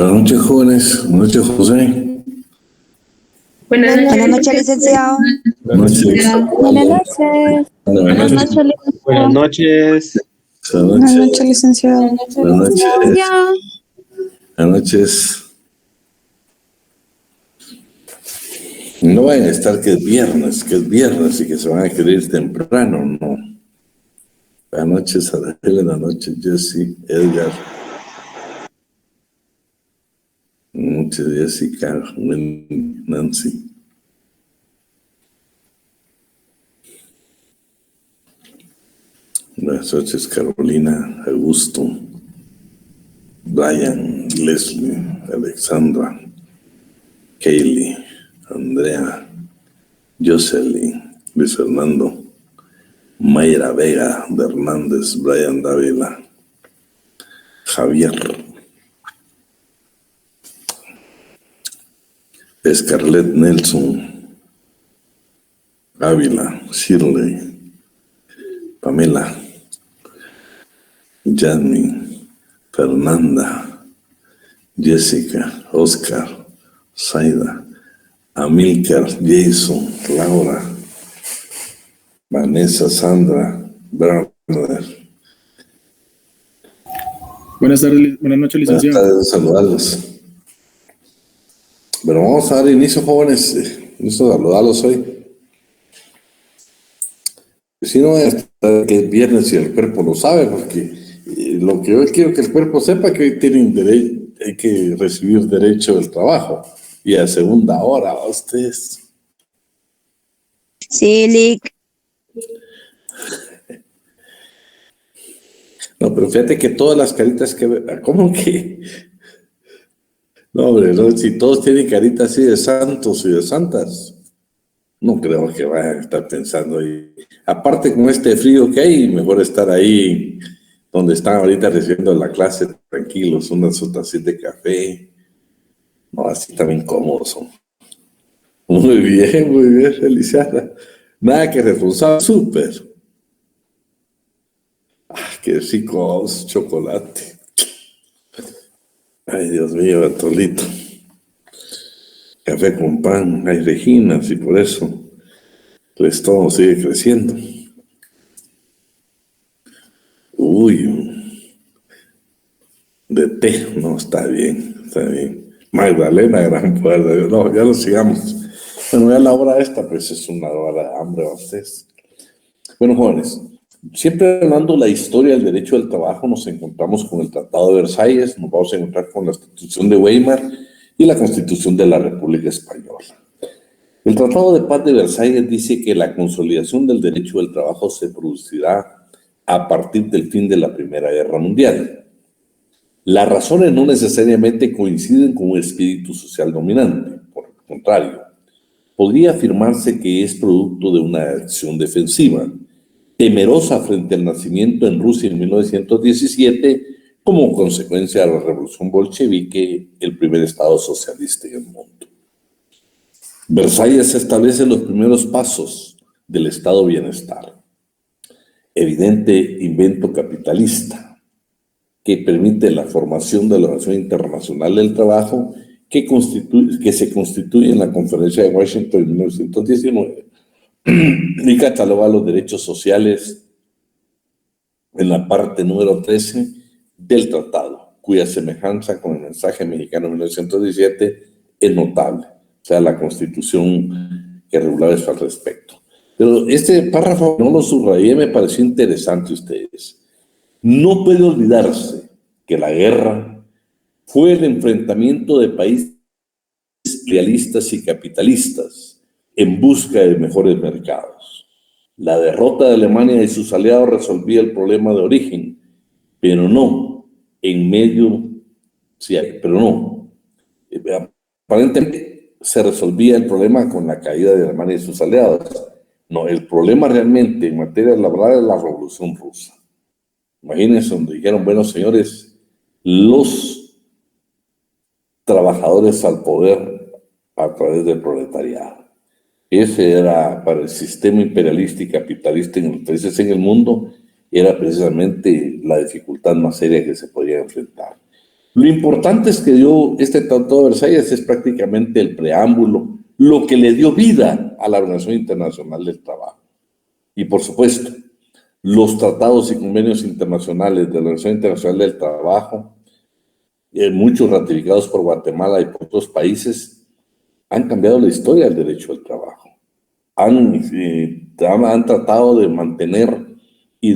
Buenas noches, jóvenes. Buenas noches, José. Buenas noches, licenciado. Buenas noches. Buenas noches. Buenas noches. Buenas noches. Buenas noches, licenciado. Buenas noches. Buenas noches. No vayan a estar que es viernes y que se van a querer ir temprano, no. Buenas noches, Adel, buenas noches, Jessy, Edgar. Buenas noches, Jessica, Nancy. Buenas noches, Carolina, Augusto, Brian, Leslie, Alexandra, Kaylee, Andrea, Jocelyn, Luis Fernando, Mayra Vega de Hernández, Brian Dávila, Javier, Scarlett Nelson, Ávila, Shirley, Pamela, Jasmine, Fernanda, Jessica, Oscar, Zaida, Amílcar, Jason, Laura, Vanessa, Sandra, Bernard. Buenas tardes, buenas noches, licenciado. Buenas tardes, saludarlos. Pero vamos a dar inicio, jóvenes. Inicio a saludarlos hoy. Si no, hasta que es viernes y el cuerpo lo sabe, porque lo que hoy quiero que el cuerpo sepa que hoy tienen derecho, hay que recibir derecho del trabajo. Y a segunda hora, ustedes. Sí, Lick. No, pero fíjate que todas las caritas que... ¿Cómo que? No, hombre, no, si todos tienen caritas así de santos y de santas, no creo que vayan a estar pensando ahí. Aparte con este frío que hay, mejor estar ahí donde están ahorita recibiendo la clase, tranquilos, unas tacita de café. No, así también cómodos son. Muy bien, Feliciana. Nada que responsable, súper. Qué rico chocolate. Ay, Dios mío, Bertolito. Café con pan, hay reginas y por eso el estómago sigue creciendo. Uy, de té, no, está bien, está bien. Magdalena, gran poder de Dios. No, ya lo sigamos. Bueno, ya la hora esta, pues es una hora de hambre a ustedes. Bueno, jóvenes, siempre hablando de la historia del derecho del trabajo, nos encontramos con el Tratado de Versalles, nos vamos a encontrar con la Constitución de Weimar y la Constitución de la República Española. El Tratado de Paz de Versalles dice que la consolidación del derecho del trabajo se producirá a partir del fin de la Primera Guerra Mundial. Las razones no necesariamente coinciden con un espíritu social dominante, por el contrario, podría afirmarse que es producto de una acción defensiva, temerosa frente al nacimiento en Rusia en 1917 como consecuencia de la revolución bolchevique, el primer estado socialista en el mundo. Versalles establece los primeros pasos del estado bienestar, evidente invento capitalista que permite la formación de la Organización Internacional del Trabajo que se constituye en la Conferencia de Washington en 1919 y cataloga los derechos sociales en la parte número 13 del tratado, cuya semejanza con el mensaje mexicano de 1917 es notable, o sea, la Constitución que regulaba esto al respecto. Pero este párrafo no lo subrayé, me pareció interesante a ustedes. No puede olvidarse que la guerra fue el enfrentamiento de países realistas y capitalistas en busca de mejores mercados. La derrota de Alemania y sus aliados resolvía el problema de origen, pero no en medio, sí hay, pero no. Aparentemente se resolvía el problema con la caída de Alemania y sus aliados. No, el problema realmente en materia laboral es la Revolución Rusa. Imagínense donde dijeron, bueno, señores, los trabajadores al poder a través del proletariado. Ese era para el sistema imperialista y capitalista en los países en el mundo, era precisamente la dificultad más seria que se podía enfrentar. Lo importante es que dio este Tratado de Versalles es prácticamente el preámbulo, lo que le dio vida a la Organización Internacional del Trabajo. Y por supuesto, los tratados y convenios internacionales de la Organización Internacional del Trabajo, muchos ratificados por Guatemala y por otros países, han cambiado la historia del derecho al trabajo. Han tratado de mantener y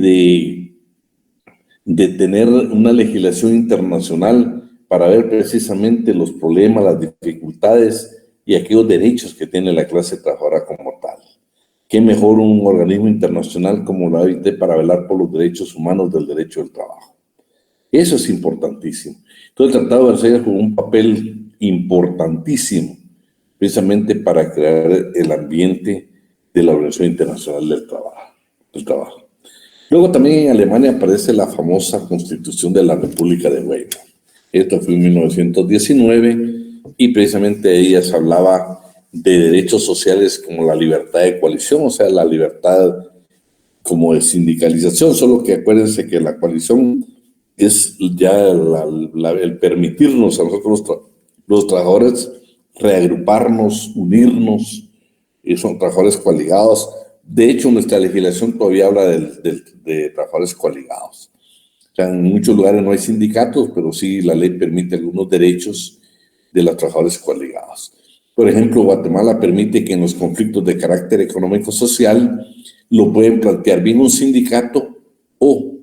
de tener una legislación internacional para ver precisamente los problemas, las dificultades y aquellos derechos que tiene la clase trabajadora como tal. ¿Qué mejor un organismo internacional como la OIT para velar por los derechos humanos del derecho del trabajo? Eso es importantísimo. Entonces el Tratado de Versalles jugó un papel importantísimo precisamente para crear el ambiente de la Organización Internacional del Trabajo. Luego también en Alemania aparece la famosa Constitución de la República de Weimar. Esto fue en 1919 y precisamente de ella se hablaba de derechos sociales como la libertad de coalición, o sea, la libertad como de sindicalización, solo que acuérdense que la coalición es ya el permitirnos a nosotros los trabajadores reagruparnos, unirnos, y son trabajadores coaligados. De hecho, nuestra legislación todavía habla de trabajadores coaligados. O sea, en muchos lugares no hay sindicatos, pero sí la ley permite algunos derechos de los trabajadores coaligados. Por ejemplo, Guatemala permite que en los conflictos de carácter económico-social lo pueden plantear bien un sindicato o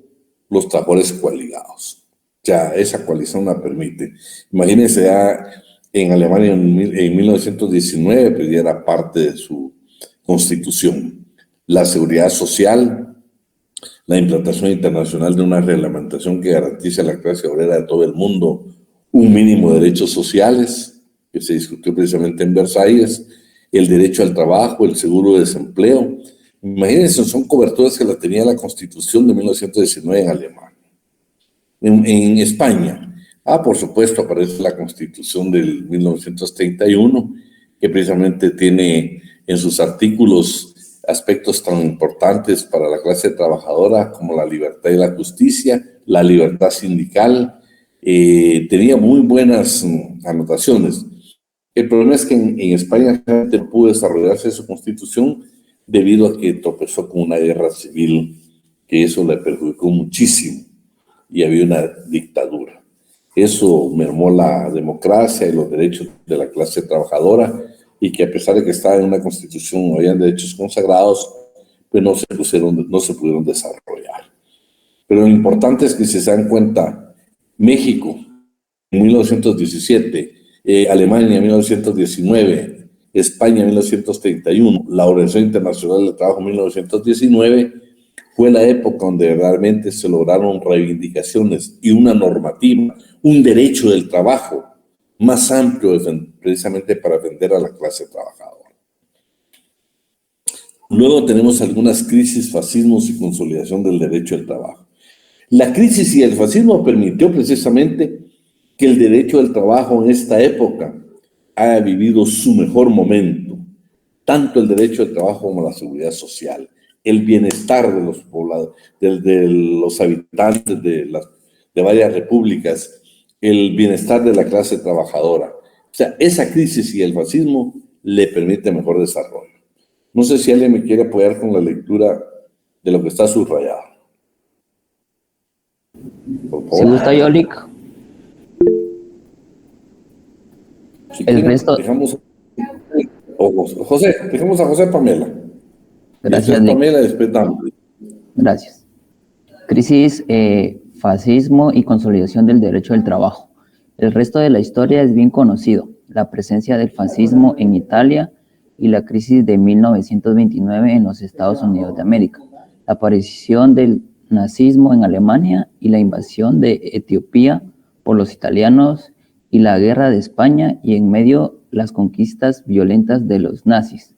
los trabajadores coaligados. Ya esa coalición la permite. Imagínense ya en Alemania en 1919, pues ya era parte de su constitución. La seguridad social, la implantación internacional de una reglamentación que garantice a la clase obrera de todo el mundo un mínimo de derechos sociales, que se discutió precisamente en Versalles, el derecho al trabajo, el seguro de desempleo. Imagínense, son coberturas que la tenía la Constitución de 1919 en Alemania. En España, por supuesto, aparece la Constitución del 1931, que precisamente tiene en sus artículos aspectos tan importantes para la clase trabajadora como la libertad y la justicia, la libertad sindical. Tenía muy buenas anotaciones. El problema es que en España realmente no pudo desarrollarse su constitución debido a que tropezó con una guerra civil, que eso le perjudicó muchísimo y había una dictadura. Eso mermó la democracia y los derechos de la clase trabajadora, y que a pesar de que estaba en una constitución, habían derechos consagrados, pues no se pudieron desarrollar. Pero lo importante es que, si se dan cuenta, México en 1917, Alemania en 1919, España en 1931, la Organización Internacional del Trabajo en 1919, fue la época donde realmente se lograron reivindicaciones y una normativa, un derecho del trabajo más amplio precisamente para defender a la clase trabajadora. Luego tenemos algunas crisis, fascismos y consolidación del derecho al trabajo. La crisis y el fascismo permitió precisamente que el derecho al trabajo en esta época haya vivido su mejor momento, tanto el derecho al trabajo como la seguridad social, el bienestar de los poblados, de los habitantes de varias repúblicas, el bienestar de la clase trabajadora. O sea, esa crisis y el fascismo le permite mejor desarrollo. No sé si alguien me quiere apoyar con la lectura de lo que está subrayado. Por favor. Si gusta, Yolik. Si El resto. Dejamos José, dejemos a José Pamela. Gracias, Nick. Pamela, después damos. Gracias. Crisis, fascismo y consolidación del derecho del trabajo. El resto de la historia es bien conocido. La presencia del fascismo en Italia y la crisis de 1929 en los Estados Unidos de América. La aparición del nazismo en Alemania y la invasión de Etiopía por los italianos y la guerra de España, y en medio las conquistas violentas de los nazis.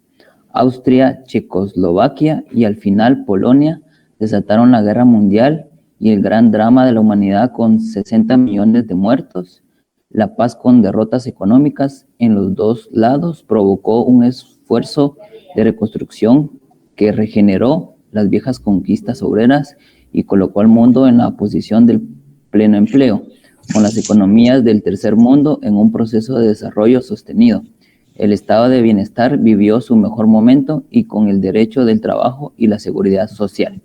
Austria, Checoslovaquia y al final Polonia desataron la guerra mundial y el gran drama de la humanidad con 60 millones de muertos. La paz con derrotas económicas en los dos lados provocó un esfuerzo de reconstrucción que regeneró las viejas conquistas obreras y colocó al mundo en la posición del pleno empleo. con las economías del tercer mundo en un proceso de desarrollo sostenido. El estado de bienestar vivió su mejor momento y con el derecho del trabajo y la seguridad social.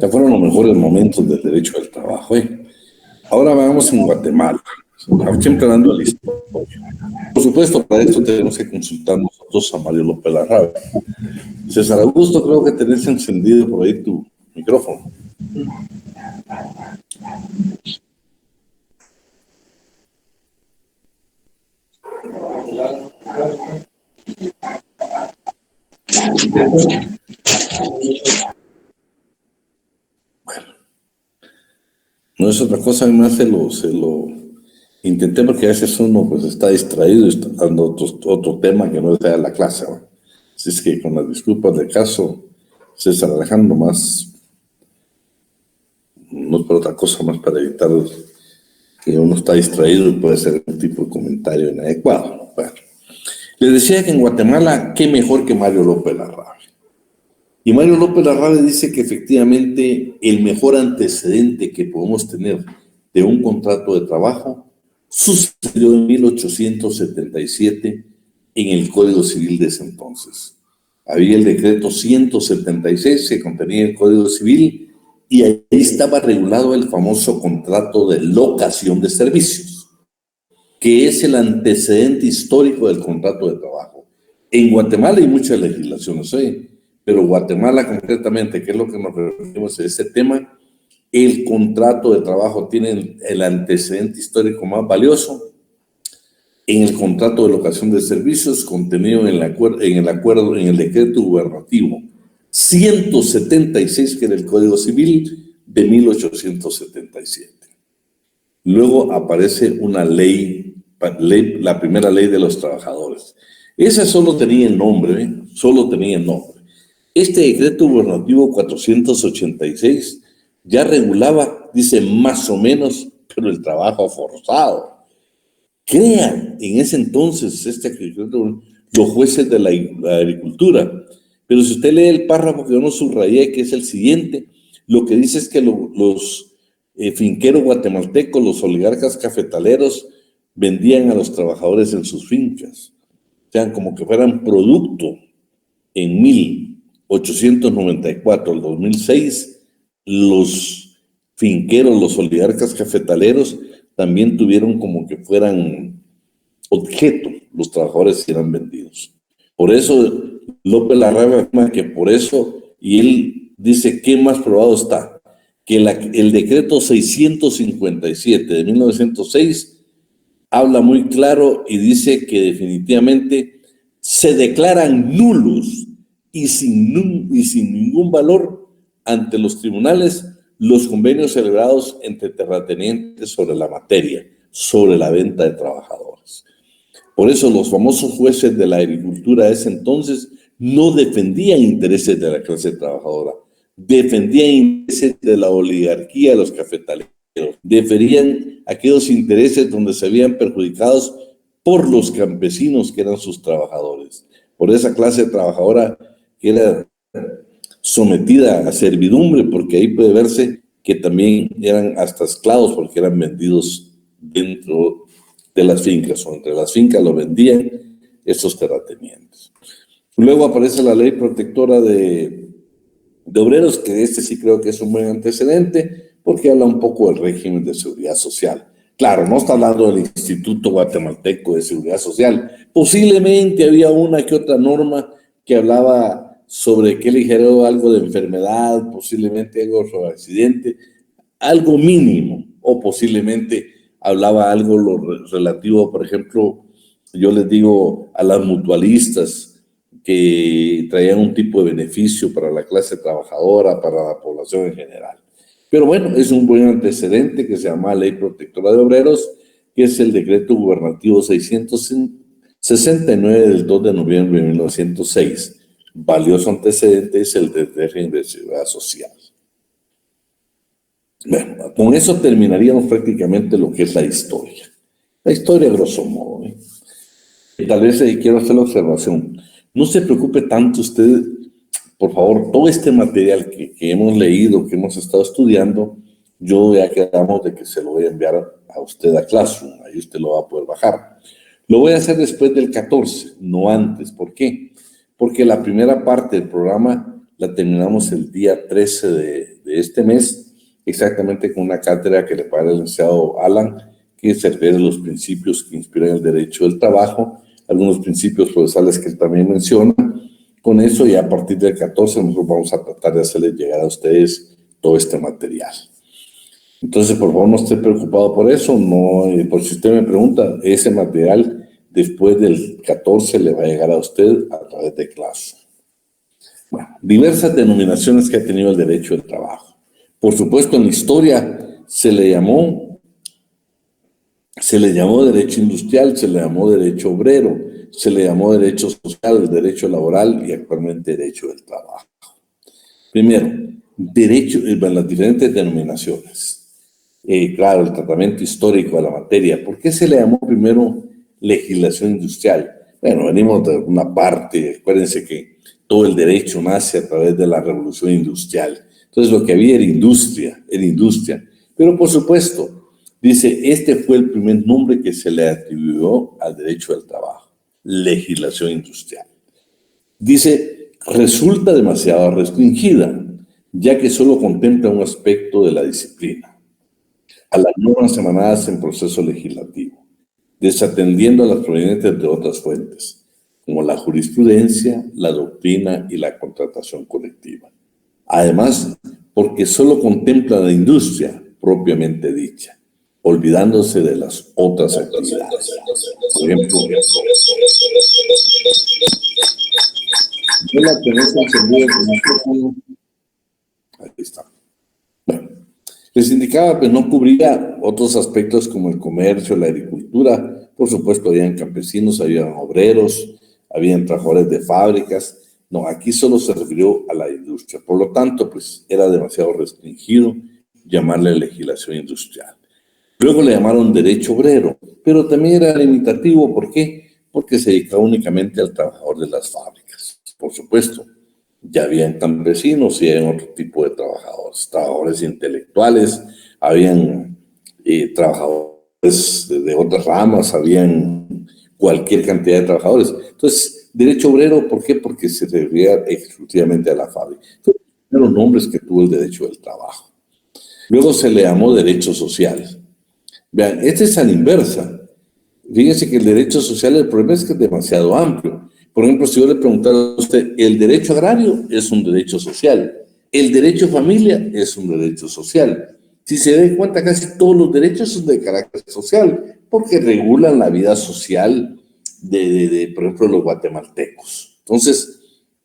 Ya fueron los mejores momentos del derecho al trabajo. Ahora vamos en Guatemala, siempre hablando de la historia. Por supuesto, para esto tenemos que consultar nosotros a Mario López Larrabe. César Augusto, creo que tenés encendido por ahí tu micrófono. Bueno, no es otra cosa, además se lo intenté porque a veces uno pues está distraído y está dando otro tema que no sea la clase, ¿no? Así es que con las disculpas del caso, César Alejandro, más, no es por otra cosa, más para evitar que uno está distraído y puede ser un tipo de comentario inadecuado. Bueno, les decía que en Guatemala, qué mejor que Mario López Larrabe. Y Mario López Larrabe dice que efectivamente el mejor antecedente que podemos tener de un contrato de trabajo sucedió en 1877 en el Código Civil de ese entonces. Había el decreto 176 que contenía el Código Civil y ahí estaba regulado el famoso contrato de locación de servicios, que es el antecedente histórico del contrato de trabajo. En Guatemala hay muchas legislaciones, pero Guatemala concretamente, que es lo que nos referimos a ese tema, el contrato de trabajo tiene el antecedente histórico más valioso en el contrato de locación de servicios contenido en el decreto gubernativo 176, que era el Código Civil de 1877. Luego aparece una ley, la primera ley de los trabajadores. Esa solo tenía el nombre, solo tenía el nombre. Este decreto gubernativo 486 ya regulaba, dice más o menos, pero el trabajo forzado. Crean en ese entonces los jueces de la agricultura. Pero si usted lee el párrafo que yo no subrayé, que es el siguiente, lo que dice es que los finqueros guatemaltecos, los oligarcas cafetaleros, vendían a los trabajadores en sus fincas. O sea, como que fueran producto. En 1894 al 2006, los finqueros, los oligarcas cafetaleros, también tuvieron como que fueran objeto los trabajadores que eran vendidos. Por eso López Larrabe afirma que por eso, y él dice que más probado está, que el decreto 657 de 1906 habla muy claro y dice que definitivamente se declaran nulos y sin ningún valor ante los tribunales los convenios celebrados entre terratenientes sobre la materia, sobre la venta de trabajadores. Por eso los famosos jueces de la agricultura de ese entonces no defendían intereses de la clase trabajadora, defendían intereses de la oligarquía de los cafetaleros, defendían aquellos intereses donde se habían perjudicados por los campesinos que eran sus trabajadores, por esa clase trabajadora que era sometida a servidumbre, porque ahí puede verse que también eran hasta esclavos porque eran vendidos dentro de las fincas, o entre las fincas lo vendían estos terratenientes. Luego aparece la ley protectora de obreros, que sí creo que es un buen antecedente, porque habla un poco del régimen de seguridad social. Claro, no está hablando del Instituto Guatemalteco de Seguridad Social. Posiblemente había una que otra norma que hablaba sobre qué ligero algo de enfermedad, posiblemente algo sobre accidente, algo mínimo, o posiblemente hablaba algo relativo, por ejemplo, yo les digo a las mutualistas que traían un tipo de beneficio para la clase trabajadora, para la población en general. Pero bueno, es un buen antecedente que se llama Ley Protectora de Obreros, que es el decreto gubernativo 669 del 2 de noviembre de 1906. Valioso antecedente es el del régimen de seguridad social. Bueno, con eso terminaríamos prácticamente lo que es la historia. La historia, grosso modo. Tal vez quiero hacer la observación. No se preocupe tanto usted, por favor, todo este material que hemos leído, que hemos estado estudiando, Yo ya quedamos de que se lo voy a enviar a usted a Classroom, ahí usted lo va a poder bajar. Lo voy a hacer después del 14, no antes. ¿Por qué? Porque la primera parte del programa la terminamos el día 13 de este mes, exactamente con una cátedra que le paga el licenciado Alan, que se refiere a los principios que inspiran el derecho del trabajo, algunos principios procesales que él también menciona. Con eso, ya a partir del 14, nosotros vamos a tratar de hacerles llegar a ustedes todo este material. Entonces, por favor, no esté preocupado por eso. No, por si usted me pregunta, ese material después del 14 le va a llegar a usted a través de clase. Bueno, diversas denominaciones que ha tenido el derecho del trabajo. Por supuesto, en la historia se le llamó derecho industrial, se le llamó derecho obrero, se le llamó derecho social, derecho laboral y actualmente derecho del trabajo. Primero, derecho, las diferentes denominaciones. Claro, el tratamiento histórico de la materia. ¿Por qué se le llamó primero legislación industrial? Bueno, venimos de una parte, acuérdense que todo el derecho nace a través de la revolución industrial. Entonces lo que había era industria. Pero por supuesto, dice, este fue el primer nombre que se le atribuyó al derecho del trabajo, legislación industrial. Dice, resulta demasiado restringida, ya que solo contempla un aspecto de la disciplina, a las normas emanadas en proceso legislativo, desatendiendo a las provenientes de otras fuentes, como la jurisprudencia, la doctrina y la contratación colectiva. Además, porque solo contempla la industria propiamente dicha, olvidándose de las otras actividades. Por ejemplo, yo la tenés encendida con el micrófono. Ahí está. Bueno, les indicaba que no cubría otros aspectos como el comercio, la agricultura. Por supuesto, habían campesinos, habían obreros, habían trabajadores de fábricas. No, aquí solo se refirió a la industria. Por lo tanto, pues era demasiado restringido llamarle legislación industrial. Luego le llamaron derecho obrero, pero también era limitativo. ¿Por qué? Porque se dedicaba únicamente al trabajador de las fábricas. Por supuesto, ya habían campesinos y habían otro tipo de trabajadores intelectuales, habían trabajadores de otras ramas, habían cualquier cantidad de trabajadores. Entonces, derecho obrero, ¿por qué? Porque se refería exclusivamente a la fábrica. Entonces, los nombres que tuvo el derecho del trabajo. Luego se le llamó derecho social. Vean, este es a la inversa. Fíjense que el derecho social, el problema es que es demasiado amplio. Por ejemplo, si yo le preguntara a usted, el derecho agrario es un derecho social, el derecho de familia es un derecho social. Si se da cuenta, casi todos los derechos son de carácter social, porque regulan la vida social por ejemplo, los guatemaltecos. Entonces,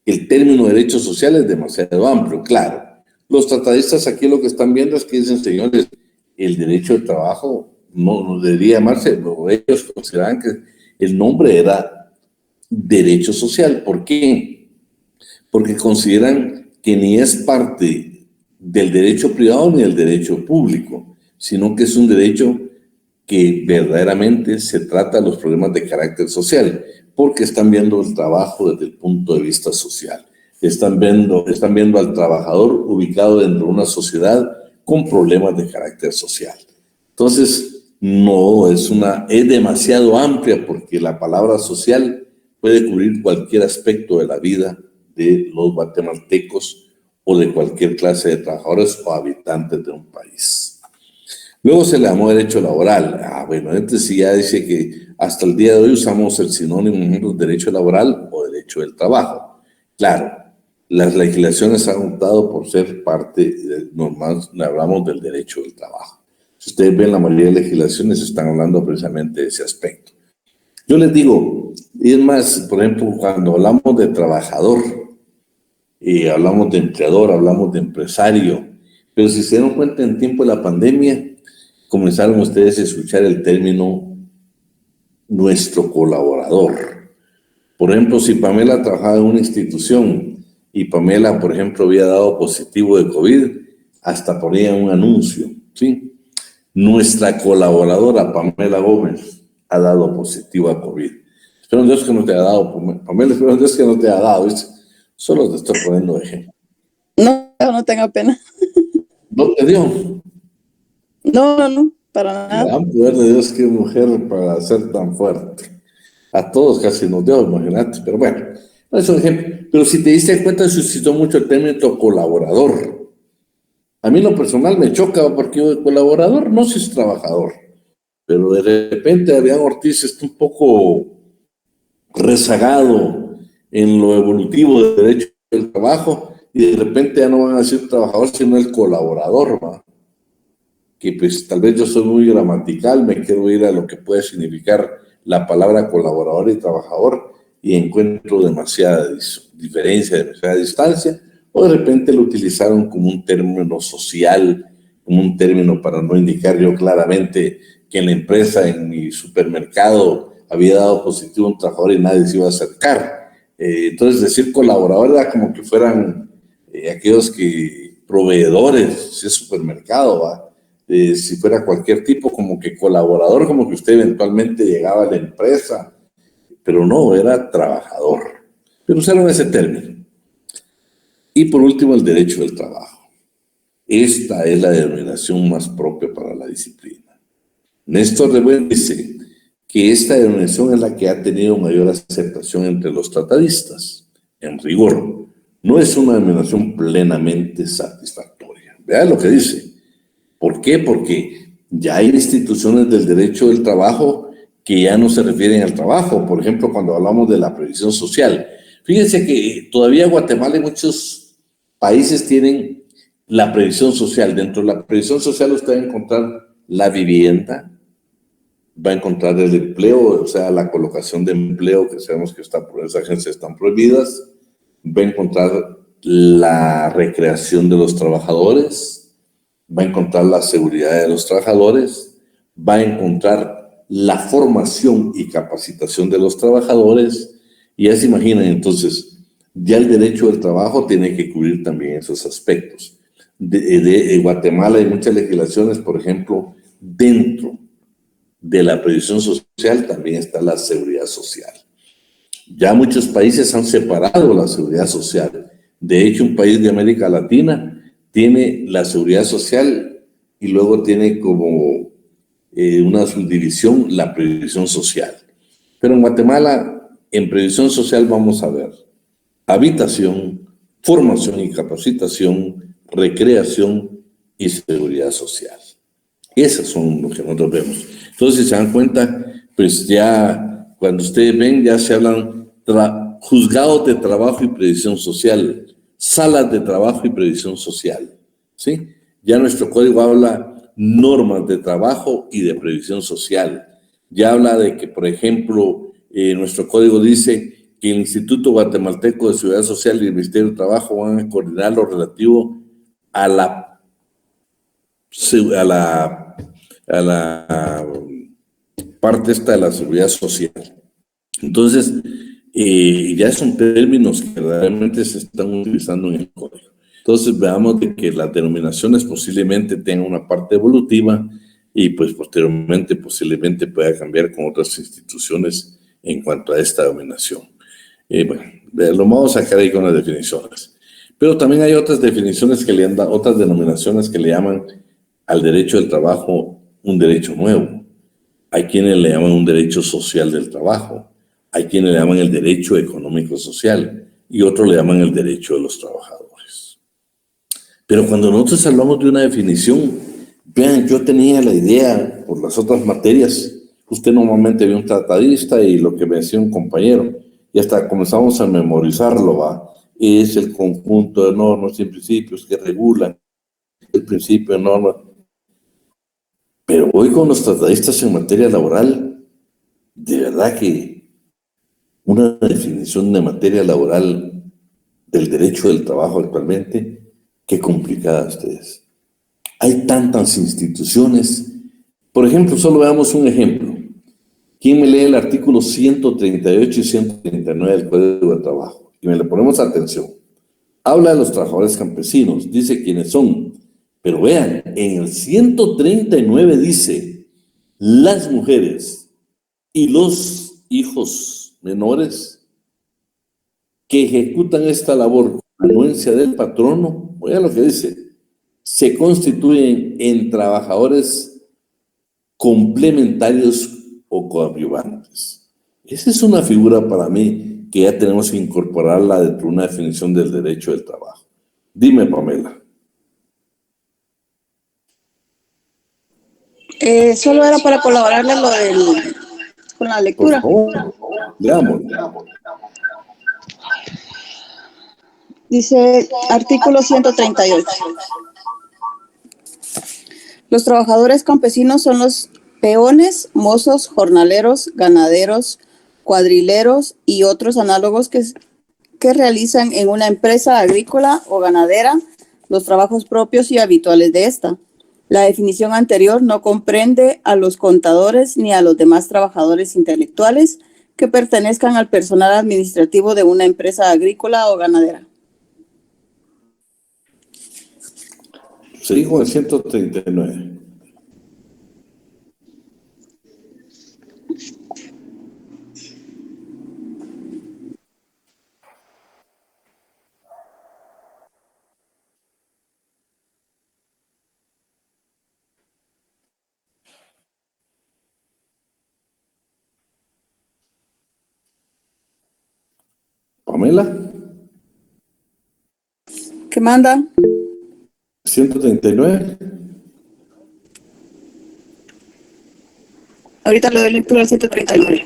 el término derecho social es demasiado amplio, claro. Los tratadistas aquí lo que están viendo es que dicen, señores, el derecho del trabajo no debería llamarse, ellos consideraban que el nombre era derecho social. ¿Por qué? Porque consideran que ni es parte del derecho privado ni del derecho público, sino que es un derecho que verdaderamente se trata de los problemas de carácter social, porque están viendo el trabajo desde el punto de vista social. Están viendo al trabajador ubicado dentro de una sociedad con problemas de carácter social. Entonces, no, es demasiado amplia porque la palabra social puede cubrir cualquier aspecto de la vida de los guatemaltecos o de cualquier clase de trabajadores o habitantes de un país. Luego se le llamó derecho laboral. Bueno, entonces sí ya dice que hasta el día de hoy usamos el sinónimo de derecho laboral o derecho del trabajo. Claro, las legislaciones han optado por ser parte, normal, hablamos del derecho del trabajo. Si ustedes ven, la mayoría de legislaciones están hablando precisamente de ese aspecto. Yo les digo, y es más, por ejemplo, cuando hablamos de trabajador, hablamos de empleador, hablamos de empresario, pero si se dieron cuenta, en tiempo de la pandemia, comenzaron ustedes a escuchar el término nuestro colaborador. Por ejemplo, si Pamela trabajaba en una institución y Pamela, por ejemplo, había dado positivo de COVID, hasta ponían un anuncio, ¿sí? Nuestra colaboradora Pamela Gómez ha dado positivo a COVID. Espero en Dios que no te haya dado, Pamela, espero en Dios que no te haya dado, ¿viste? Solo te estoy poniendo ejemplo. No tenga pena. ¿No te dio? No, para nada. Gran poder de Dios, qué mujer para ser tan fuerte. A todos casi nos dio, imagínate, pero bueno, no es un ejemplo. Pero si te diste cuenta, suscitó mucho el término colaborador. A mí en lo personal me choca porque yo de colaborador no soy trabajador, pero de repente Adrián Ortiz está un poco rezagado en lo evolutivo del derecho del trabajo y de repente ya no van a decir trabajador sino el colaborador, ¿va? Que pues tal vez yo soy muy gramatical, me quiero ir a lo que puede significar la palabra colaborador y trabajador y encuentro demasiada diferencia, demasiada distancia, o de repente lo utilizaron como un término social, como un término para no indicar yo claramente que en la empresa, en mi supermercado, había dado positivo un trabajador y nadie se iba a acercar. Entonces decir colaborador era como que fueran aquellos que proveedores, si es supermercado, ¿va? Si fuera cualquier tipo, como que colaborador, como que usted eventualmente llegaba a la empresa, pero no, era trabajador. Pero usaron ese término. Y por último, el derecho del trabajo. Esta es la denominación más propia para la disciplina. Néstor Reboel dice que esta denominación es la que ha tenido mayor aceptación entre los tratadistas. En rigor, no es una denominación plenamente satisfactoria. Vean lo que dice. ¿Por qué? Porque ya hay instituciones del derecho del trabajo que ya no se refieren al trabajo. Por ejemplo, cuando hablamos de la previsión social. Fíjense que todavía Guatemala y muchos países tienen la previsión social. Dentro de la previsión social usted va a encontrar la vivienda, va a encontrar el empleo, o sea, la colocación de empleo, que sabemos que está por esas agencias están prohibidas, va a encontrar la recreación de los trabajadores, va a encontrar la seguridad de los trabajadores, va a encontrar la formación y capacitación de los trabajadores, y ya se imaginan entonces, ya el derecho del trabajo tiene que cubrir también esos aspectos. En Guatemala hay muchas legislaciones, por ejemplo, dentro de la previsión social también está la seguridad social. Ya muchos países han separado la seguridad social. De hecho, un país de América Latina tiene la seguridad social y luego tiene como una subdivisión la previsión social. Pero en Guatemala, en previsión social vamos a ver habitación, formación y capacitación, recreación y seguridad social. Esas son los que nosotros vemos. Entonces, si se dan cuenta, pues ya cuando ustedes ven, ya se hablan juzgados de trabajo y previsión social, salas de trabajo y previsión social, ¿sí? Ya nuestro código habla normas de trabajo y de previsión social. Ya habla de que, por ejemplo, nuestro código dice que el Instituto Guatemalteco de Seguridad Social y el Ministerio de Trabajo van a coordinar lo relativo a la parte esta de la seguridad social. Entonces, ya son términos que realmente se están utilizando en el código. Entonces, veamos de que las denominaciones posiblemente tengan una parte evolutiva y pues posteriormente posiblemente pueda cambiar con otras instituciones en cuanto a esta denominación. Bueno, lo vamos a sacar ahí con las definiciones. Pero también hay otras definiciones que le han dado, otras denominaciones que le llaman al derecho del trabajo un derecho nuevo. Hay quienes le llaman un derecho social del trabajo. Hay quienes le llaman el derecho económico social y otros le llaman el derecho de los trabajadores. Pero cuando nosotros hablamos de una definición, vean, yo tenía la idea por las otras materias. Usted normalmente ve un tratadista y lo que me decía un compañero, y hasta comenzamos a memorizarlo, ¿va? Es el conjunto de normas y principios que regulan el principio de normas. Pero hoy con los tratadistas en materia laboral, de verdad que una definición de materia laboral del derecho del trabajo actualmente, qué complicada ustedes. Hay tantas instituciones. Por ejemplo, solo veamos un ejemplo. ¿Quién me lee el artículo 138 y 139 del Código de Trabajo? Y me le ponemos atención. Habla de los trabajadores campesinos, dice quiénes son. Pero vean, en el 139 dice, las mujeres y los hijos menores que ejecutan esta labor con anuencia del patrono, oigan lo que dice, se constituyen en trabajadores complementarios o coadyuvantes. Esa es una figura para mí que ya tenemos que incorporarla dentro de una definición del derecho del trabajo. Dime, Pamela. Solo era para colaborarle con la lectura. Por favor, veamos. Dice artículo 138. Los trabajadores campesinos son los peones, mozos, jornaleros, ganaderos, cuadrileros y otros análogos que realizan en una empresa agrícola o ganadera los trabajos propios y habituales de esta. La definición anterior no comprende a los contadores ni a los demás trabajadores intelectuales que pertenezcan al personal administrativo de una empresa agrícola o ganadera. Sigo el 139. Pamela. ¿Qué manda? 139. Ahorita le doy lectura al 139.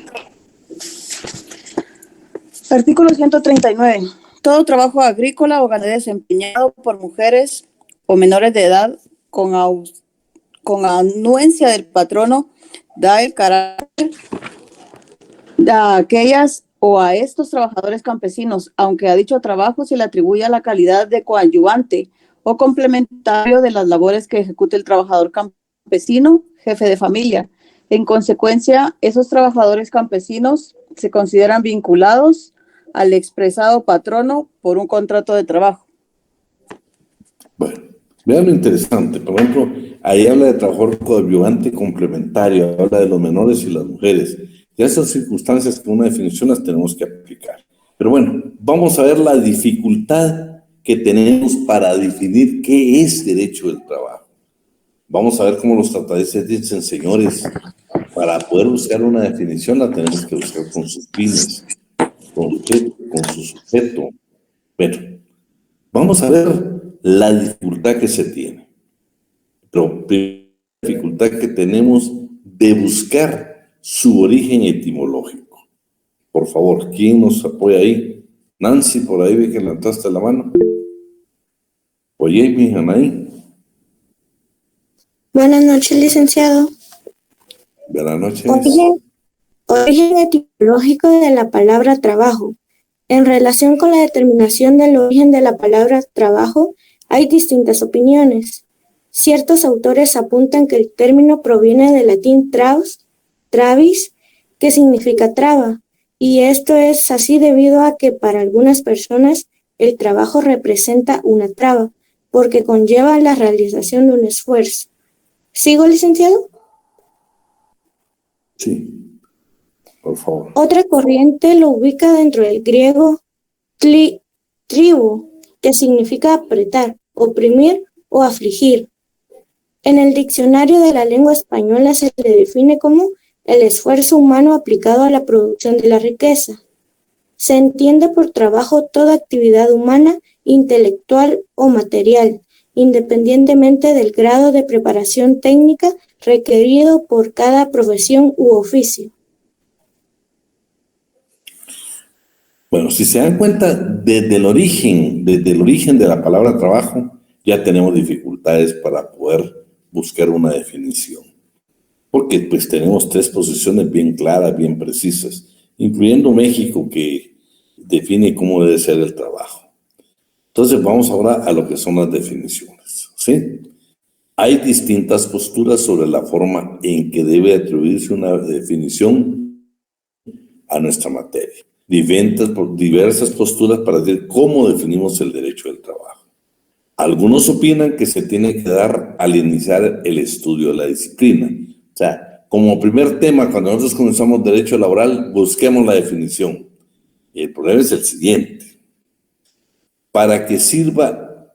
Artículo 139. Todo trabajo agrícola o ganadero desempeñado por mujeres o menores de edad con anuencia del patrono da el carácter de aquellas o a estos trabajadores campesinos, aunque a dicho trabajo se le atribuya la calidad de coadyuvante o complementario de las labores que ejecute el trabajador campesino, jefe de familia. En consecuencia, esos trabajadores campesinos se consideran vinculados al expresado patrono por un contrato de trabajo. Bueno, vean lo interesante. Por ejemplo, ahí habla de trabajador coadyuvante complementario, habla de los menores y las mujeres. Y esas circunstancias con una definición las tenemos que aplicar. Pero bueno, vamos a ver la dificultad que tenemos para definir qué es derecho del trabajo. Vamos a ver cómo los tratadistas dicen, señores, para poder buscar una definición la tenemos que buscar con sus fines, con su sujeto. Bueno, vamos a ver la dificultad que se tiene. Pero la dificultad que tenemos de buscar su origen etimológico. Por favor, ¿quién nos apoya ahí? Nancy, por ahí vi que levantaste la mano. Oye, mi Anaí. Buenas noches, licenciado. Buenas noches. Origen etimológico de la palabra trabajo. En relación con la determinación del origen de la palabra trabajo, hay distintas opiniones. Ciertos autores apuntan que el término proviene del latín travis, que significa traba, y esto es así debido a que para algunas personas el trabajo representa una traba, porque conlleva la realización de un esfuerzo. ¿Sigo, licenciado? Sí, por favor. Otra corriente lo ubica dentro del griego tribu, que significa apretar, oprimir o afligir. En el diccionario de la lengua española se le define como el esfuerzo humano aplicado a la producción de la riqueza. Se entiende por trabajo toda actividad humana, intelectual o material, independientemente del grado de preparación técnica requerido por cada profesión u oficio. Bueno, si se dan cuenta, desde el origen de la palabra trabajo, ya tenemos dificultades para poder buscar una definición. Porque pues tenemos tres posiciones bien claras, bien precisas, incluyendo México, que define cómo debe ser el trabajo. Entonces vamos ahora a lo que son las definiciones, ¿sí? Hay distintas posturas sobre la forma en que debe atribuirse una definición a nuestra materia. Diversas posturas para decir cómo definimos el derecho del trabajo. Algunos opinan que se tiene que dar al iniciar el estudio de la disciplina. O sea, como primer tema, cuando nosotros comenzamos derecho laboral, busquemos la definición. Y el problema es el siguiente. Para que sirva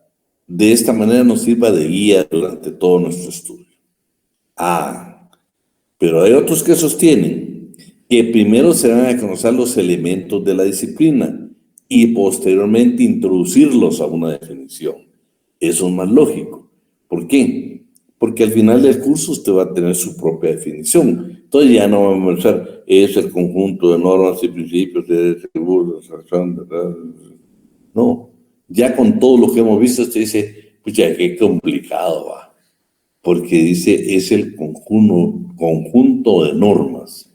de esta manera nos sirva de guía durante todo nuestro estudio. Pero hay otros que sostienen que primero se van a conocer los elementos de la disciplina y posteriormente introducirlos a una definición. Eso es más lógico. ¿Por qué? Porque al final del curso usted va a tener su propia definición. Entonces ya no va a pensar, es el conjunto de normas y principios de seguro, no. Ya con todo lo que hemos visto, usted dice, pues ya qué complicado va. Porque dice, es el conjunto de normas.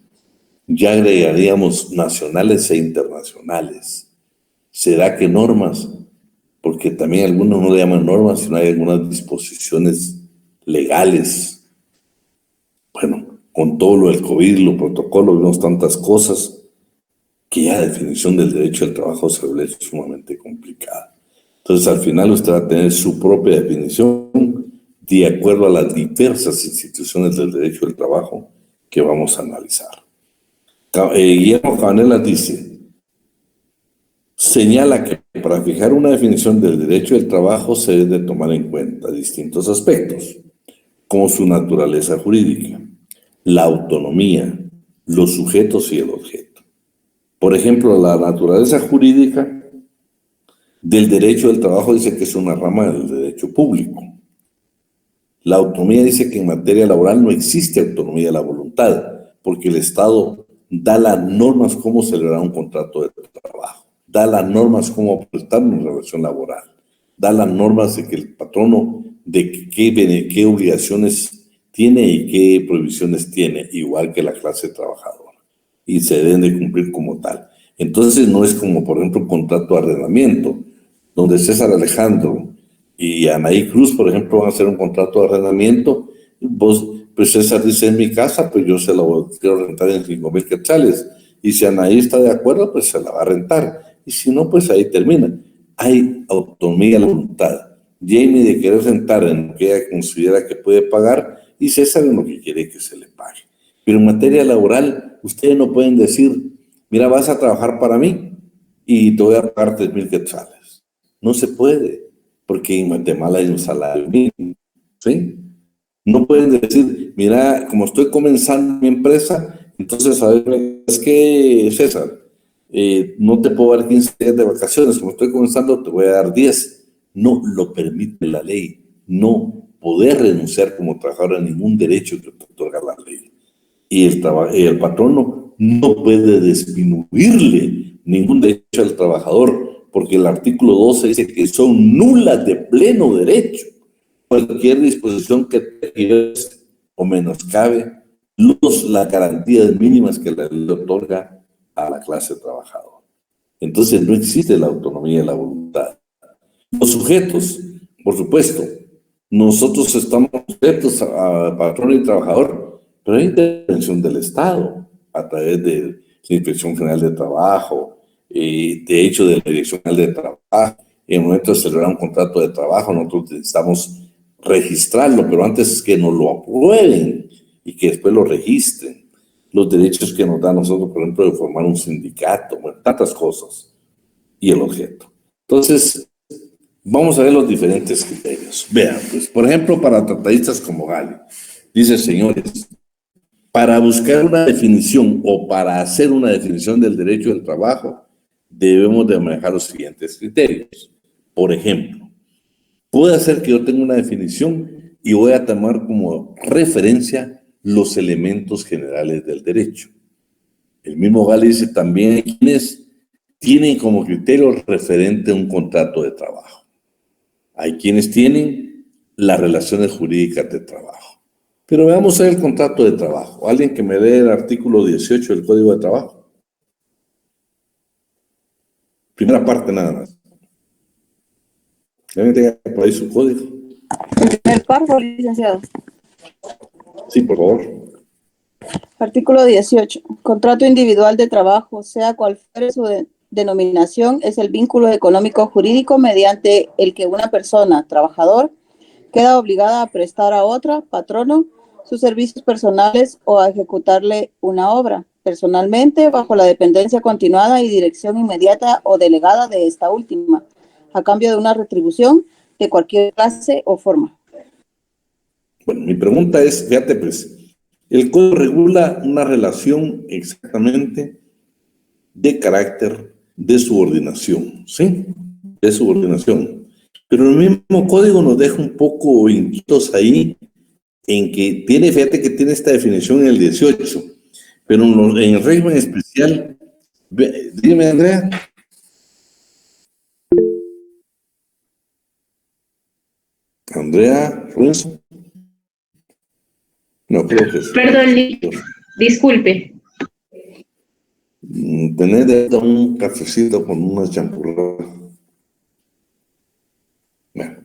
Ya agregaríamos nacionales e internacionales. ¿Será que normas? Porque también algunos no le llaman normas, sino hay algunas disposiciones legales. Bueno, con todo lo del COVID, los protocolos, vemos tantas cosas que ya la definición del derecho al trabajo se vuelve sumamente complicada. Entonces, al final usted va a tener su propia definición de acuerdo a las diversas instituciones del derecho al trabajo que vamos a analizar. Guillermo Cabanellas dice, señala que para fijar una definición del derecho del trabajo se debe de tomar en cuenta distintos aspectos, como su naturaleza jurídica, la autonomía, los sujetos y el objeto. Por ejemplo, la naturaleza jurídica del derecho del trabajo dice que es una rama del derecho público. La autonomía dice que en materia laboral no existe autonomía de la voluntad, porque el Estado da las normas cómo celebrar un contrato de trabajo, da las normas cómo prestar una relación laboral, da las normas de que el patrono, de qué obligaciones tiene y qué prohibiciones tiene, igual que la clase trabajadora, y se deben de cumplir como tal. Entonces no es como, por ejemplo, un contrato de arrendamiento, donde César Alejandro y Anaí Cruz, por ejemplo, van a hacer un contrato de arrendamiento. Pues César dice, en mi casa, pues yo se la quiero rentar en 5,000 quetzales. Y si Anaí está de acuerdo, pues se la va a rentar. Y si no, pues ahí termina. Hay autonomía de la voluntad. Jamie de querer rentar en lo que ella considera que puede pagar y César en lo que quiere que se le pague. Pero en materia laboral, ustedes no pueden decir, mira, vas a trabajar para mí y te voy a pagar 3,000 quetzales. No se puede, porque en Guatemala hay un salario mínimo, ¿sí? No pueden decir, mira, como estoy comenzando mi empresa, entonces, ¿sabes qué, César? No te puedo dar 15 días de vacaciones, como estoy comenzando, te voy a dar 10. No lo permite la ley. No poder renunciar como trabajador a ningún derecho que te otorga la ley. Y el patrono no puede disminuirle ningún derecho al trabajador, porque el artículo 12 dice que son nulas de pleno derecho cualquier disposición que te o menoscabe las garantías mínimas que la ley otorga a la clase trabajadora. Entonces no existe la autonomía de la voluntad. Los sujetos, por supuesto, nosotros estamos sujetos a patrón y trabajador, pero hay intervención del Estado a través de la Inspección General de Trabajo, de hecho de la Dirección General de Trabajo. En el momento de celebrar un contrato de trabajo, nosotros necesitamos registrarlo, pero antes que nos lo aprueben y que después lo registren. Los derechos que nos da a nosotros, por ejemplo, de formar un sindicato, bueno, tantas cosas, y el objeto. Entonces, vamos a ver los diferentes criterios. Vean, pues, por ejemplo, para tratadistas como Gali, dice, señores, para buscar una definición o para hacer una definición del derecho del trabajo, debemos de manejar los siguientes criterios. Por ejemplo, puede ser que yo tenga una definición y voy a tomar como referencia los elementos generales del derecho. El mismo Gali dice también hay quienes tienen como criterio referente a un contrato de trabajo. Hay quienes tienen las relaciones jurídicas de trabajo. Pero veamos el contrato de trabajo. Alguien que me dé el artículo 18 del Código de Trabajo. Primera parte nada más. ¿Alguien tenga por ahí su código? El primer párrafo, licenciado. Sí, por favor. Artículo 18. Contrato individual de trabajo, sea cual fuere su denominación, es el vínculo económico jurídico mediante el que una persona, trabajador, queda obligada a prestar a otra, patrono, sus servicios personales o a ejecutarle una obra, personalmente, bajo la dependencia continuada y dirección inmediata o delegada de esta última, a cambio de una retribución de cualquier clase o forma. Bueno, mi pregunta es, fíjate pues, el código regula una relación exactamente de carácter de subordinación, ¿sí? De subordinación. Pero el mismo código nos deja un poco inquietos ahí en que tiene, fíjate que tiene esta definición en el 18, pero en el régimen especial, dime Andrea. Andrea, Ruiz. No, creo que sí. Perdón, disculpe. Tener de un cafecito con unas champurradas. Bueno,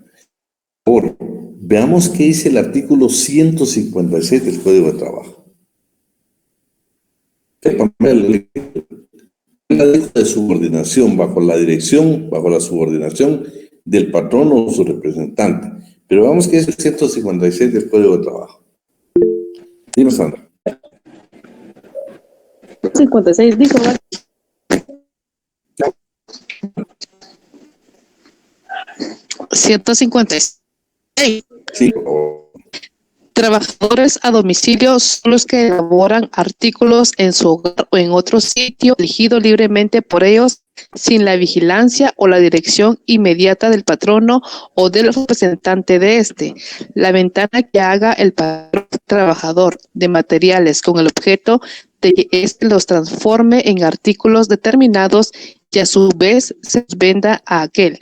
por favor, veamos qué dice el artículo 156 del Código de Trabajo. De subordinación bajo la subordinación del patrón o su representante. Pero vamos que es el 156 del Código de Trabajo. Dime, Sandra. 56, dijo. 156. Sí, por favor. Trabajadores a domicilio son los que elaboran artículos en su hogar o en otro sitio elegido libremente por ellos sin la vigilancia o la dirección inmediata del patrono o del representante de este. La ventana que haga el patrón trabajador de materiales con el objeto de que éste los transforme en artículos determinados y a su vez se los venda a aquel.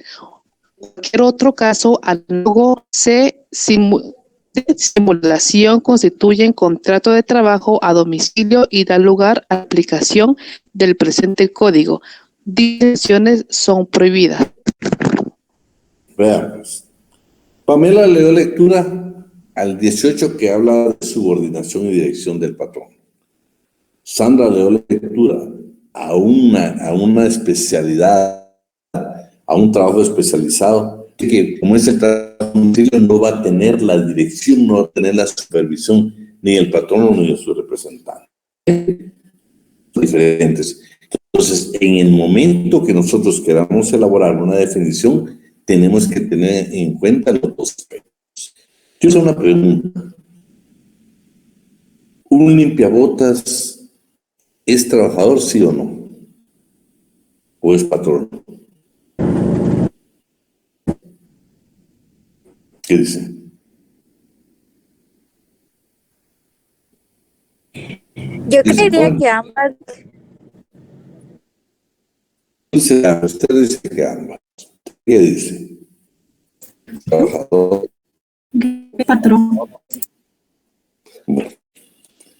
Cualquier otro caso análogo de simulación constituye contrato de trabajo a domicilio y da lugar a la aplicación del presente código. Dimensiones son prohibidas. Veamos. Pamela le dio lectura al 18 que habla de subordinación y dirección del patrón. Sandra le dio lectura a una especialidad, a un trabajo especializado, que como es el trabajo domicilio no va a tener la dirección, no va a tener la supervisión ni el patrón ni de su representante. Diferentes. Entonces, en el momento que nosotros queramos elaborar una definición, tenemos que tener en cuenta los dos aspectos. Yo hice una pregunta. ¿Un limpiabotas es trabajador, sí o no? ¿O es patrón? ¿Qué dice? Yo creería que ambas. Usted dice que ambas. ¿Qué dice? Trabajador. Patrón. Bueno,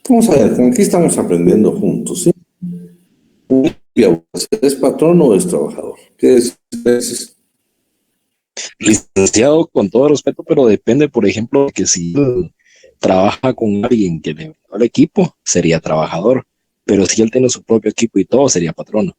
vamos a ver, aquí estamos aprendiendo juntos, ¿sí? ¿Es patrón o es trabajador? ¿Qué es? Licenciado, con todo respeto, pero depende, por ejemplo, que si trabaja con alguien que le da el equipo, sería trabajador, pero si él tiene su propio equipo y todo, sería patrono.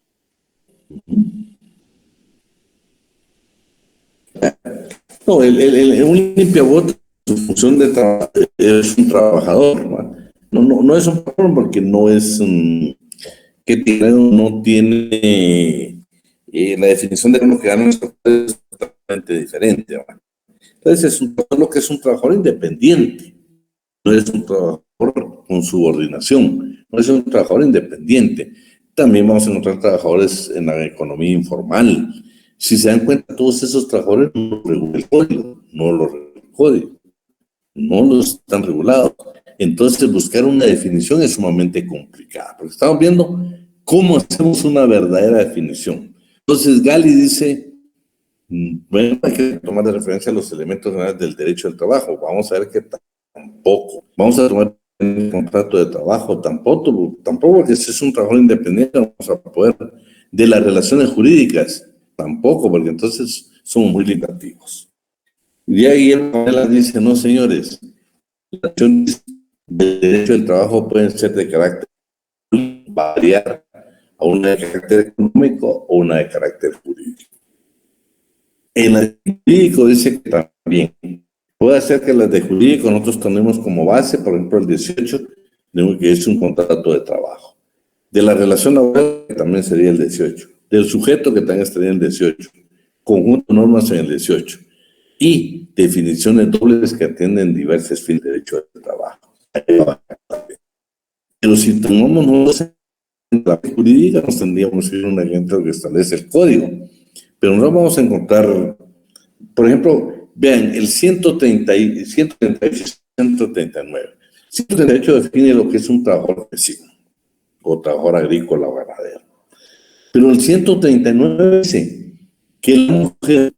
No, un limpiabotas, su función de trabajo es un trabajador, no es un patrón porque no es no tiene la definición de lo que gana es totalmente diferente, ¿no? Entonces lo que es un trabajador independiente, no es un trabajador con subordinación, no es un trabajador independiente. También vamos a encontrar trabajadores en la economía informal. Si se dan cuenta, todos esos trabajadores no lo regula el código, no los están regulados. Entonces, buscar una definición es sumamente complicado, porque estamos viendo cómo hacemos una verdadera definición. Entonces, Gali dice, bueno, hay que tomar de referencia los elementos generales del derecho del trabajo. Vamos a ver que tampoco. Vamos a tomar el contrato de trabajo, tampoco, porque si es un trabajador independiente, vamos a poder. De las relaciones jurídicas, tampoco, porque entonces somos muy limitativos. Y ahí el panel dice, no, señores, las acciones del derecho del trabajo pueden ser de carácter variar a una de carácter económico o una de carácter jurídico. En el jurídico dice que también puede ser que las de jurídico nosotros tenemos como base, por ejemplo, el 18, que es un contrato de trabajo. De la relación laboral, que también sería el 18. Del sujeto, que también estaría en el 18. Conjunto de normas en el 18. y definiciones dobles que atienden diversos fines de derecho del trabajo. Pero si tomamos la jurídica, nos tendríamos que ir a un ejemplo que establece el código. Pero no vamos a encontrar, por ejemplo, vean, el 138 y 139. 138 define lo que es un trabajador campesino o trabajador agrícola o ganadero. Pero el 139 dice que la mujer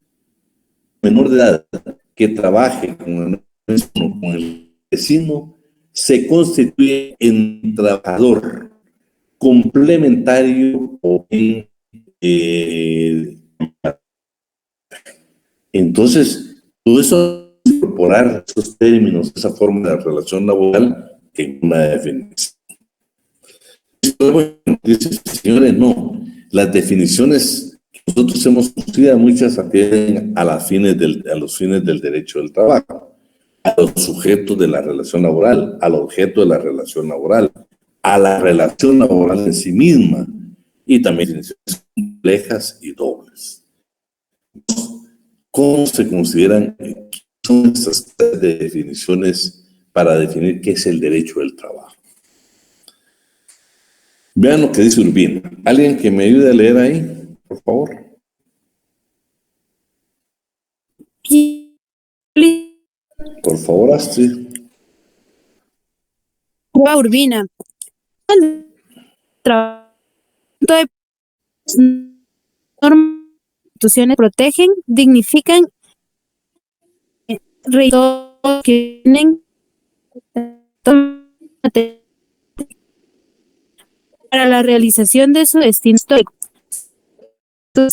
menor de edad que trabaje con el vecino se constituye en trabajador complementario o bien entonces todo eso incorporar esos términos, esa forma de relación laboral en una definición. Dice, señores, no, las definiciones que nosotros hemos conocido muchas atienden a los fines del derecho del trabajo, a los sujetos de la relación laboral, al objeto de la relación laboral, a la relación laboral en sí misma y también definiciones complejas y dobles. ¿Cómo se consideran son estas definiciones para definir qué es el derecho del trabajo? Vean lo que dice Urbina. ¿Alguien que me ayude a leer ahí, por favor? Por favor, Astrid. Urbina. Instituciones protegen, dignifican, que tienen para la realización de su destino histórico. No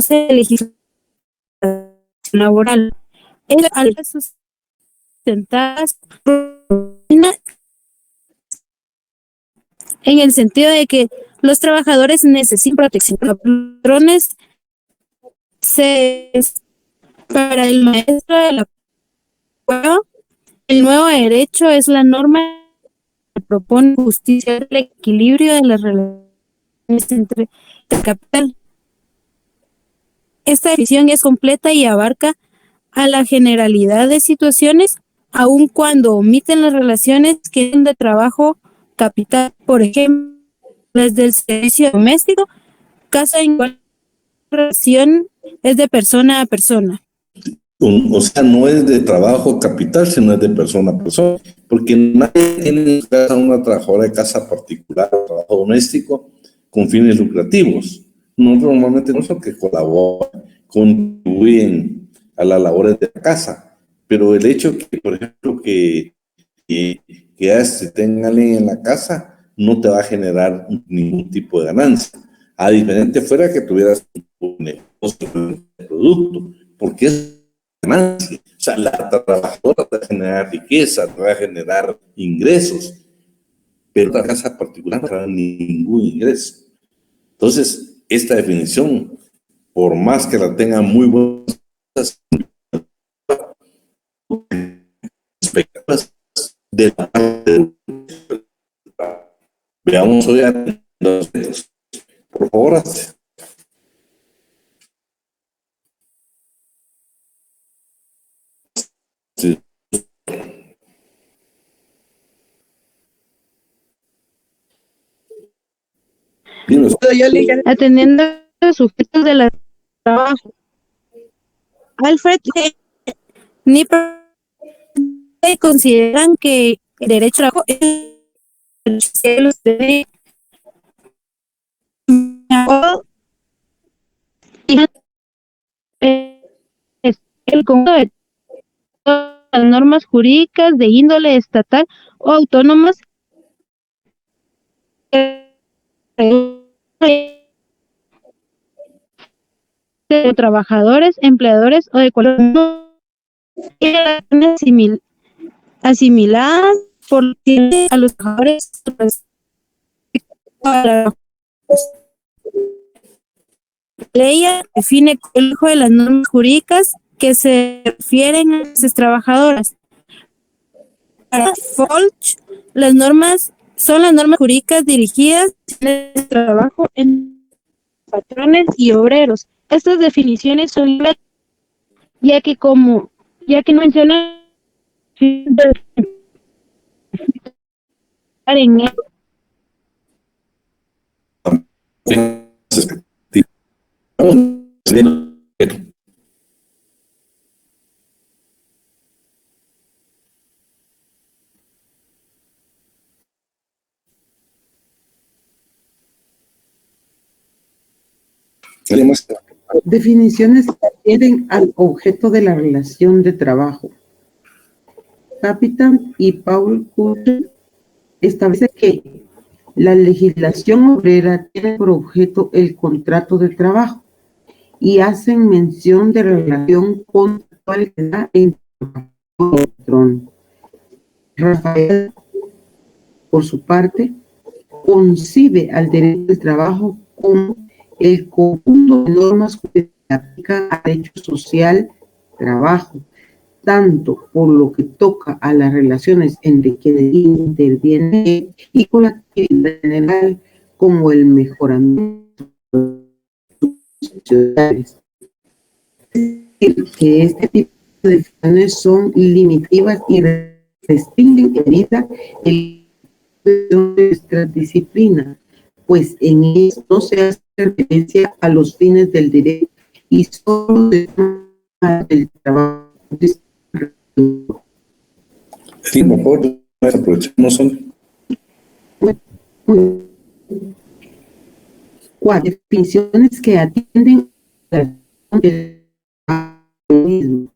se legislación laboral es sustentadas en el sentido de que los trabajadores necesitan protección. Los patrones para el maestro de la prueba, el nuevo derecho es la norma que propone justicia, el equilibrio de las relaciones entre el capital. Esta definición es completa y abarca a la generalidad de situaciones, aun cuando omiten las relaciones que son de trabajo capital, por ejemplo, desde el servicio doméstico, caso en cual la relación es de persona a persona. O sea, no es de trabajo capital, sino es de persona a persona, porque nadie tiene en su casa una trabajadora de casa particular o trabajo doméstico con fines lucrativos. Nosotros normalmente no son que colaboran, contribuyen a las labores de la casa, pero el hecho que, por ejemplo, que tenga alguien en la casa no te va a generar ningún tipo de ganancia, a diferente fuera que tuvieras un negocio de producto, porque es ganancia. O sea, la trabajadora te va a generar riqueza, te va a generar ingresos, pero la casa particular no te va a dar ningún ingreso. Entonces, esta definición, por más que la tenga muy buenas expectativas de la parte de veamos hoy a los aspectos. Por favor, sí. Atendiendo a los sujetos de la trabajo. Alfred Nipper consideran que el derecho al trabajo es el conjunto de todas las normas jurídicas de índole estatal o autónomas de trabajadores, empleadores o de cualquier asimiladas por a los trabajadores. La ley define el uso de las normas jurídicas que se refieren a esas trabajadoras. Para Folch, las normas son las normas jurídicas dirigidas al trabajo en patrones y obreros. Estas definiciones son ya que no mencionan en Definiciones que adhieren al objeto de la relación de trabajo. Capitán y Paul Kuhn establece que la legislación obrera tiene por objeto el contrato de trabajo y hacen mención de relación contractual que da entre el patrón. Rafael, por su parte, concibe al derecho del trabajo como el conjunto de normas que se aplican al derecho social, trabajo, tanto por lo que toca a las relaciones entre quienes intervienen y con la actividad general, como el mejoramiento de los sociales. Es decir, que este tipo de definiciones son limitativas y restringen en medida el de nuestra disciplina, pues en ello no se hace referencia a los fines del derecho y solo se llama el trabajo. Por favor, aprovechemos son. Cuatro definiciones que atienden a la mismo.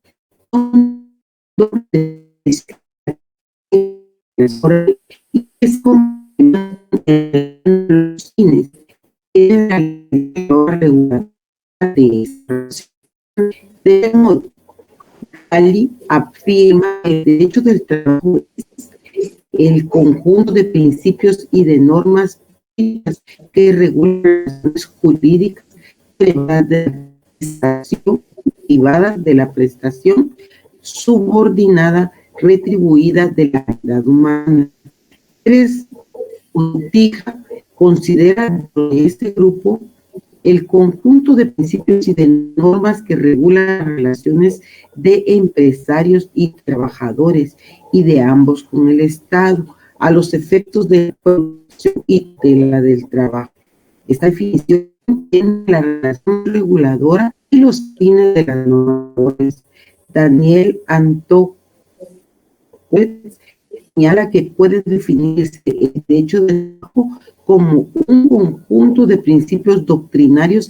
Y es como los fines de la regular de modo. Ali afirma que el derecho del trabajo es el conjunto de principios y de normas que regulan las jurídicas privadas de la prestación, privada de la prestación subordinada retribuida de la actividad humana. Utija considera dentro de este grupo el conjunto de principios y de normas que regulan las relaciones de empresarios y trabajadores y de ambos con el Estado a los efectos de la producción y de la del trabajo. Esta definición tiene la relación reguladora y los fines de las normas. Daniel Anto señala que puede definirse el derecho del trabajo como un conjunto de principios doctrinarios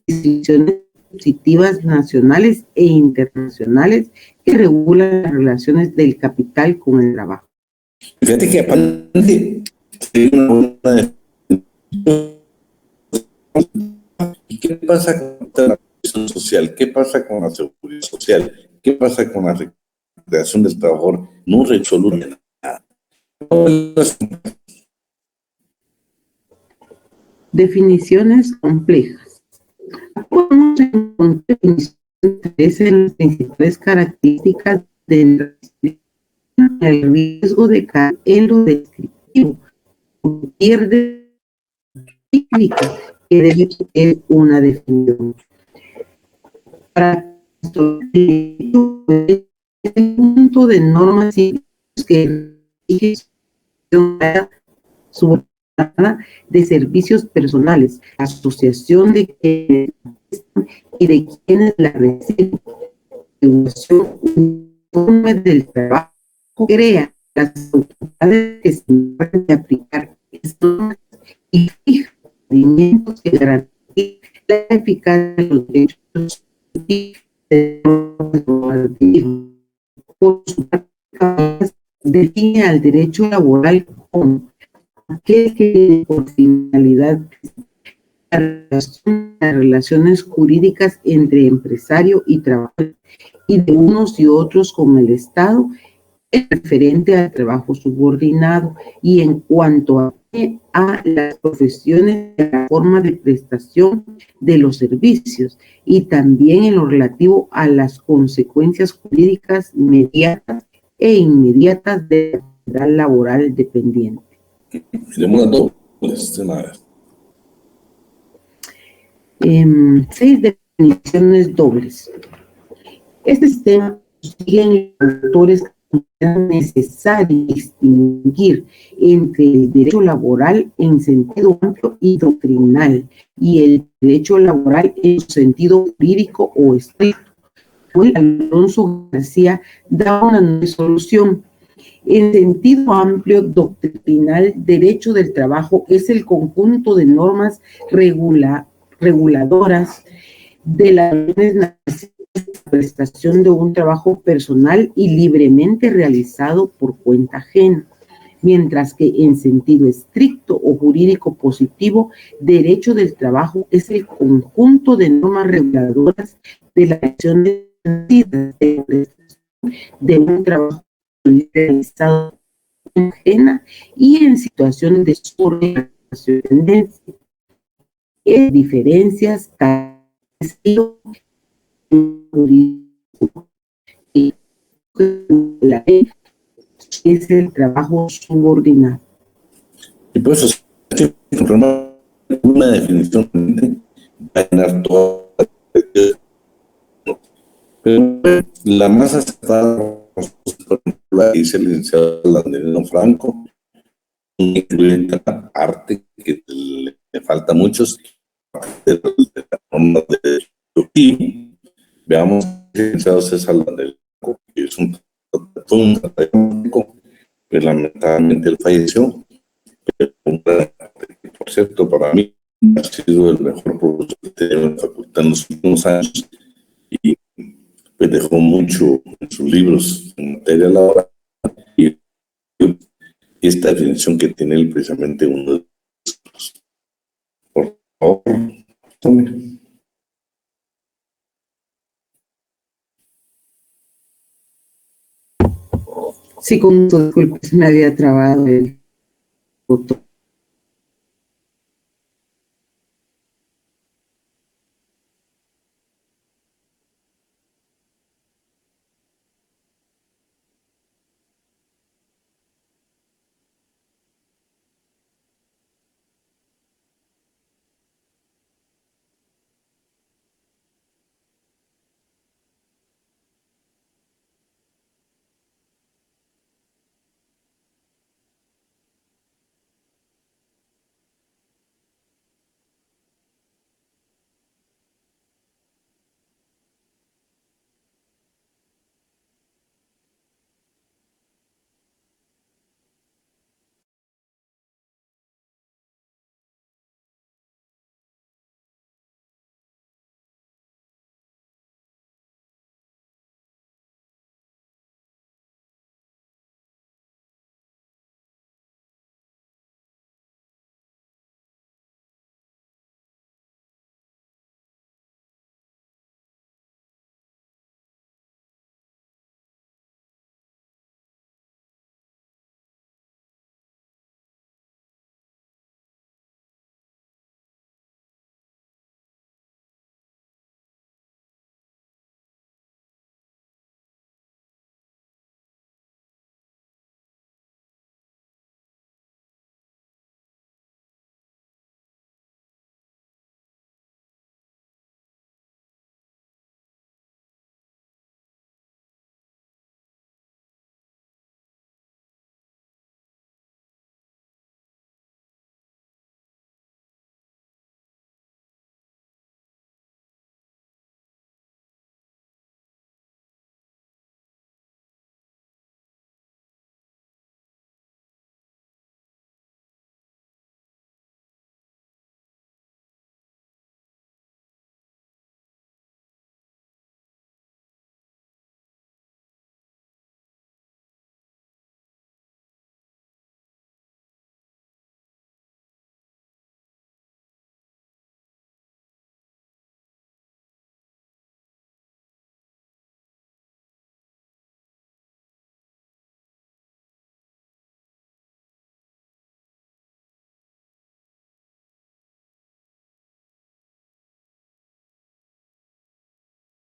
y decisiones positivas nacionales e internacionales que regulan las relaciones del capital con el trabajo. Fíjate que aparte ¿y qué pasa con la presión social? ¿Qué pasa con la seguridad social? ¿Qué pasa con la recreación del trabajador? No resuelve nada. Definiciones complejas. Podemos encontrar definiciones en las principales características del riesgo de caer en lo descriptivo. Pierde crítica que debe tener una definición. Para esto, el conjunto de normas que rige su de servicios personales, asociación de quienes y de quienes la reciben, regulación uniforme del trabajo, crea las autoridades que se encargan de aplicar estas normas y fija procedimientos que garanticen la eficacia de los derechos de los por su parte, define al derecho laboral como aquel que tiene por finalidad las relaciones jurídicas entre empresario y trabajador y de unos y otros con el Estado, es referente al trabajo subordinado y en cuanto a las profesiones de la forma de prestación de los servicios y también en lo relativo a las consecuencias jurídicas inmediatas e inmediatas de la actividad laboral dependiente. 6 definiciones dobles. Este sistema siguen los autores que es necesario distinguir entre el derecho laboral en sentido amplio y doctrinal y el derecho laboral en sentido jurídico o estricto. Alonso García da una solución. En sentido amplio doctrinal, derecho del trabajo es el conjunto de normas reguladoras de la prestación de un trabajo personal y libremente realizado por cuenta ajena, mientras que en sentido estricto o jurídico positivo, derecho del trabajo es el conjunto de normas reguladoras de la acción de un trabajo realizado por cuenta ajena y en situaciones de subordinación. Diferencias la ley es el trabajo subordinado. Y por eso es una definición va a llenar toda, pero la más acertada, la dice el licenciado Landelino Franco, incluye la parte que le falta muchos de la norma de y veamos el licenciado César Landelino, que es un académico, que lamentablemente él falleció, pero por cierto, para mí ha sido el mejor profesor que tengo en la facultad en los últimos años y pues dejó mucho en sus libros en materia laboral y esta definición que tiene él precisamente uno de los. Por favor, tome. Sí, con mucho disculpas, me había trabado el botón.